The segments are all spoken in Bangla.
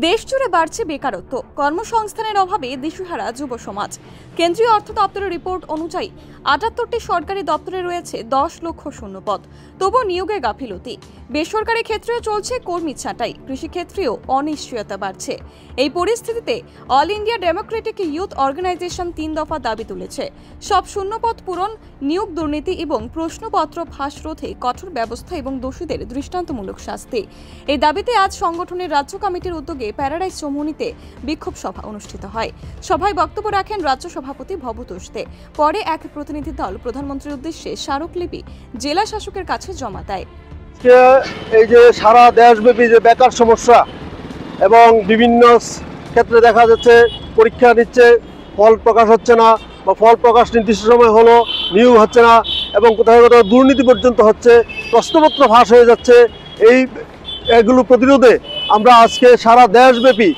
দেশজুড়ে বাড়ছে বেকারত্ব, কর্মসংস্থানের অভাবে দিশেহারা যুব সমাজ। কেন্দ্রীয় অর্থ দপ্তরের রিপোর্ট অনুযায়ী ৭৮টি সরকারি দপ্তরে রয়েছে ১০ লক্ষ শূন্যপদ, তবু নিয়োগে গাফিলতি। বেসরকারি ক্ষেত্রেও চলছে কর্মী ছাঁটাই, কৃষিক্ষেত্রেও অনিশ্চয়তা বাড়ছে। এই পরিস্থিতিতে all India Democratic Youth Organisation ৩ দফা দাবি তুলেছে। সব শূন্যপদ পূরণ, নিয়োগ দুর্নীতি এবং প্রশ্নপত্র ফাঁস রোধে কঠোর ব্যবস্থা এবং দোষীদের দৃষ্টান্তমূলক শাস্তি। এই দাবিতে আজ সংগঠনের রাজ্য কমিটির উদ্যোগে প্যারাডাইস চৌমুহনীতে বিক্ষোভ সভা অনুষ্ঠিত হয়। সভায় বক্তব্য রাখেন রাজ্য সভাপতি ভবতোষ দে। পরে এক প্রতিনিধি দল প্রধানমন্ত্রীর উদ্দেশ্যে স্মারকলিপি জেলা শাসকের কাছে জমা দেয়। এই যে সারা দেশব্যাপী যে বেকার সমস্যা এবং বিভিন্ন ক্ষেত্রে দেখা যাচ্ছে পরীক্ষা নিচ্ছে, ফল প্রকাশ হচ্ছে না, বা ফল প্রকাশ নির্দিষ্ট সময় হলো, নিয়োগ হচ্ছে না, এবং কোথাও কোথাও দুর্নীতি পর্যন্ত হচ্ছে, প্রশ্নপত্র ফাঁস হয়ে যাচ্ছে। এগুলো প্রতিরোধে আমরা আজকে সারা দেশব্যাপী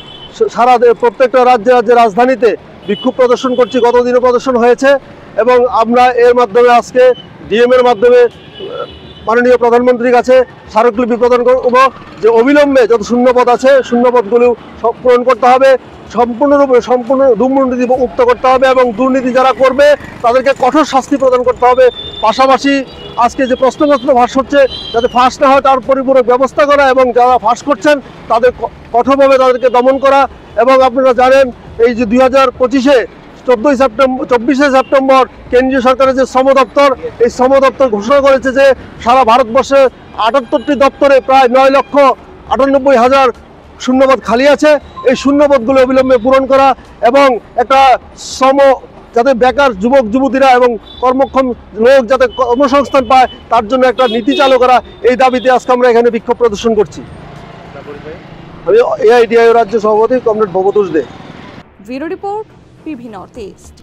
প্রত্যেকটা রাজ্যের রাজধানীতে বিক্ষোভ প্রদর্শন করছি। গতদিনও প্রদর্শন হয়েছে এবং আমরা এর মাধ্যমে আজকে ডিএম এর মাধ্যমে মাননীয় প্রধানমন্ত্রীর কাছে স্মারকলিপি প্রদান করব যে অবিলম্বে যত শূন্যপদ আছে শূন্যপদগুলো পূরণ করতে হবে, সম্পূর্ণ দুর্নীতি মুক্ত করতে হবে এবং দুর্নীতি যারা করবে তাদেরকে কঠোর শাস্তি প্রদান করতে হবে। পাশাপাশি আজকে যে প্রশ্নপত্র ফাঁস হচ্ছে যাতে ফাঁস না হয় তার পরিপূরক ব্যবস্থা করা এবং যারা ফাঁস করছেন তাদের কঠোরভাবে তাদেরকে দমন করা। এবং আপনারা জানেন এই যে 2025-এ 24শে সেপ্টেম্বর কেন্দ্রীয় সরকারের যে শ্রম দপ্তর, এই শ্রম দপ্তর ঘোষণা করেছে যে সারা ভারতবর্ষে ৭৮টি দপ্তরে প্রায় 9,98,000 শূন্যপদ খালি আছে। এই শূন্যপদগুলো অবিলম্বে পূরণ করা এবং একটা যাতে বেকার যুবক যুবতীরা এবং কর্মক্ষম লোক যাতে কর্মসংস্থান পায় তার জন্য একটা নীতি চালু করা, এই দাবিতে আজকে আমরা এখানে বিক্ষোভ প্রদর্শন করছি। আমি এআইডিআই রাজ্য সভাপতি comrade Bhabatosh De. Bureau report, PV North east.